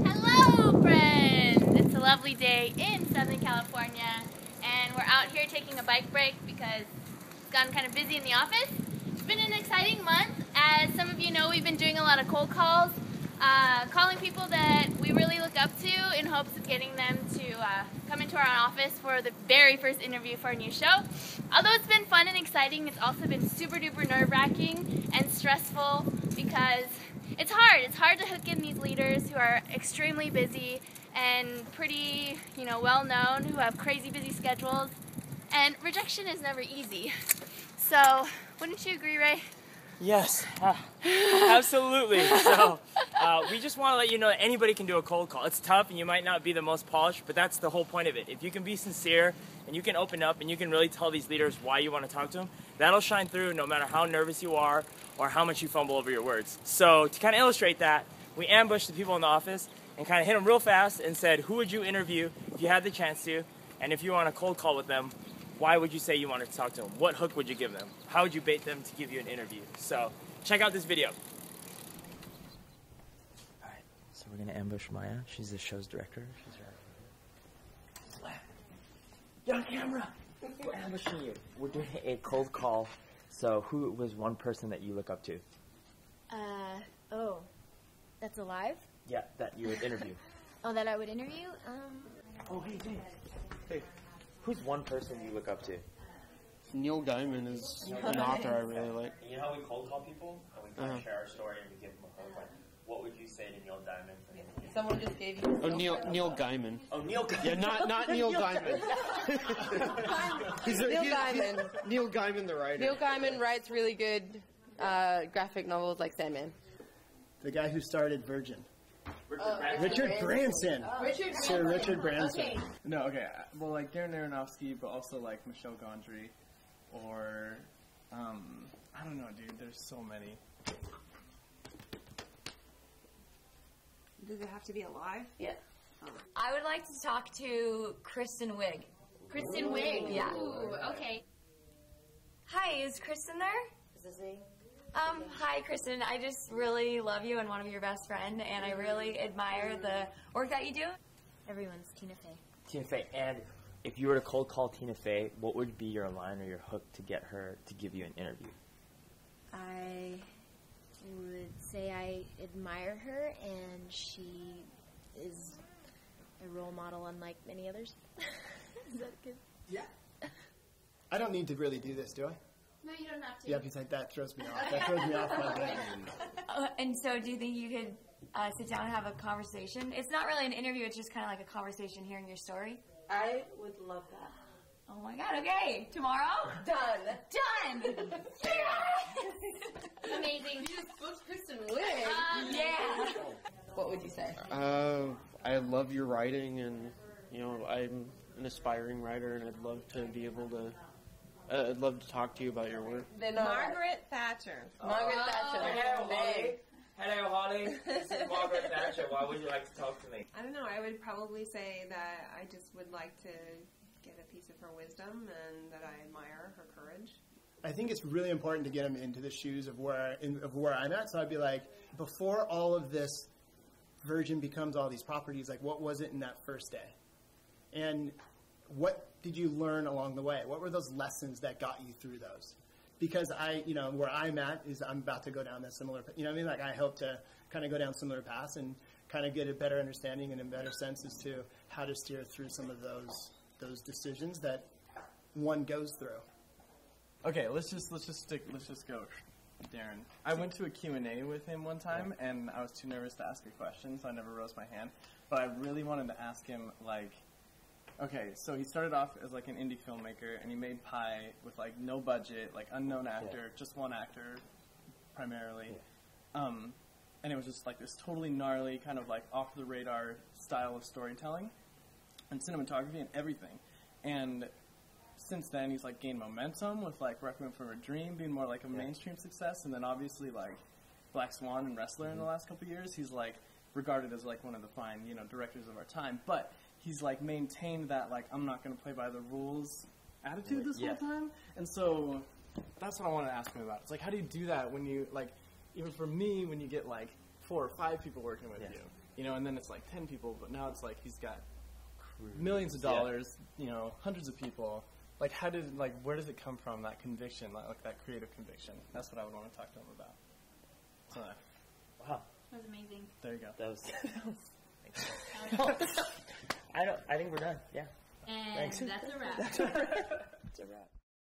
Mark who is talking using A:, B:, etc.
A: Hello, friends! It's a lovely day in Southern California, and we're out here taking a bike break because it's gotten kind of busy in the office. It's been an exciting month. As some of you know, we've been doing a lot of cold calls, calling people that we really look up to in hopes of getting them to come into our office for the very first interview for our new show. Although it's been fun and exciting, it's also been super duper nerve-wracking and stressful because it's hard. It's hard to hook in these leaders who are extremely busy and pretty, well-known, who have crazy busy schedules, and rejection is never easy. So, wouldn't you agree, Ray?
B: Yes, absolutely. So we just want to let you know that anybody can do a cold call. It's tough and you might not be the most polished, but that's the whole point of it. If you can be sincere and you can open up and you can really tell these leaders why you want to talk to them, that'll shine through no matter how nervous you are or how much you fumble over your words. So to kind of illustrate that, we ambushed the people in the office and kind of hit them real fast and said, who would you interview if you had the chance to? And if you were on a cold call with them, why would you say you wanted to talk to them? What hook would you give them? How would you bait them to give you an interview? So check out this video. All right, so we're gonna ambush Maya. She's the show's director. She's right here. You're on camera. We're ambushing you. We're doing a cold call. So who was one person that you look up to?
C: Oh, that's alive?
B: Yeah, that you would interview.
C: Oh, that I would interview?
B: Oh, hey, James. Hey. Who's one person you look up to?
D: Neil Gaiman is an author I really like.
B: You know how we cold call people? And we kind of share our story and we give them a hook? Like, what would you say to Neil Gaiman?
E: Someone just gave you...
D: Oh, Neil Gaiman.
B: Oh, Neil Gaiman.
D: Yeah, not Neil Gaiman.
E: Neil Gaiman.
D: Neil Gaiman, the writer.
E: Neil Gaiman writes really good graphic novels like Sandman.
F: The guy who started Virgin.
B: Richard
F: Branson. Sir Richard Branson.
E: Okay.
G: No, okay. Well, like Darren Aronofsky, but also like Michel Gondry, or I don't know, dude. There's so many.
H: Does it have to be alive?
E: Yeah.
I: I would like to talk to Kristen Wiig.
A: Kristen Wiig?
I: Yeah.
A: Ooh, okay.
I: Hi, is Kristen there?
E: Is this me?
I: Hi, Kristen. I just really love you and want to be your best friend, and I really admire the work that you do.
C: Everyone's Tina Fey.
B: Tina Fey. And if you were to cold call Tina Fey, what would be your line or your hook to get her to give you an interview?
C: I would say I admire her, and she is a role model unlike many others. Is that good?
F: Yeah. I don't need to really do this, do I?
A: No, you don't have to.
F: Yeah, because that throws me off. That throws me off my game.
I: And so do you think you could sit down and have a conversation? It's not really an interview. It's just kind of like a conversation hearing your story.
E: I would love that.
I: Oh, my God. Okay. Tomorrow?
E: Done.
I: Done.
A: Amazing.
E: You just booked Kristen Wiig.
I: Yeah.
E: What would you say?
D: I love your writing, and I'm an aspiring writer, and I'd love to be able to. I'd love to talk to you about your work.
E: Then
H: Margaret Thatcher.
E: Margaret Thatcher.
B: Hello, Holly. Hello, Holly. This is Margaret Thatcher. Why would you like to talk to me?
H: I don't know. I would probably say that I just would like to get a piece of her wisdom and that I admire her courage.
F: I think it's really important to get him into the shoes of where I'm at. So I'd be like, before all of this Virgin becomes all these properties, like what was it in that first day? And what did you learn along the way? What were those lessons that got you through those? Because where I'm at is I'm about to go down that similar, Like I hope to kind of go down similar paths and kind of get a better understanding and a better sense as to how to steer through some of those decisions that one goes through.
G: Okay, let's just go. Darren, I went to a Q&A with him one time, and I was too nervous to ask a question, so I never rose my hand. But I really wanted to ask him, okay, so he started off as like an indie filmmaker, and he made Pi with like no budget, like unknown actor, just one actor primarily, and it was just like this totally gnarly kind of like off the radar style of storytelling and cinematography and everything. And since then, he's like gained momentum with like Requiem for a Dream being more like a mainstream success, and then obviously like Black Swan and Wrestler in the last couple of years. He's like regarded as like one of the fine directors of our time, but he's like maintained that like I'm not going to play by the rules attitude this whole time. And so that's what I want to ask him about. It's like, how do you do that when you like, even for me, when you get like 4 or 5 people working with you. You know, and then it's like 10 people, but now it's like he's got millions of dollars, you know, hundreds of people. Like, where does it come from, that conviction, like that creative conviction? That's what I would want to talk to him about. So,
B: wow.
A: That was amazing.
G: There you go.
B: That was I think we're done. Yeah.
A: And
B: Thanks.
A: that's a wrap.
B: That's a wrap.